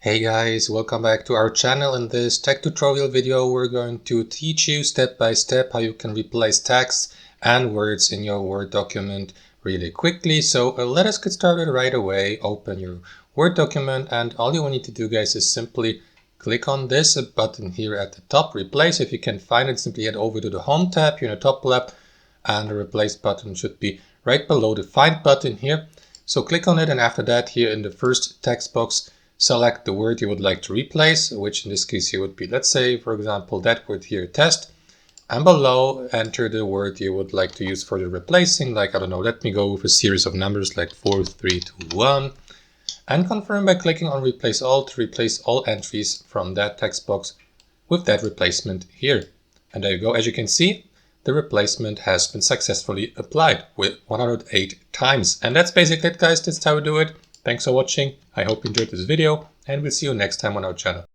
Hey guys, welcome back to our channel. In this tech tutorial video, we're going to teach you step by step how you can replace text and words in your Word document really quickly. So let us get started right away. Open your Word document, and all you will need to do, guys, is simply click on this button here at the top, replace. If you can find it, simply head over to the Home tab here in the top left, and the replace button should be right below the find button here. So click on it, and after that, here in the first text box, select the word you would like to replace, which in this case here would be, let's say, for example, that word here, test. And below, enter the word you would like to use for the replacing. Like, I don't know, let me go with a series of numbers like 4, 3, 2, 1. And confirm by clicking on replace all to replace all entries from that text box with that replacement here. And there you go. As you can see, the replacement has been successfully applied with 108 times. And that's basically it, guys. That's how we do it. Thanks for watching. I hope you enjoyed this video, and we'll see you next time on our channel.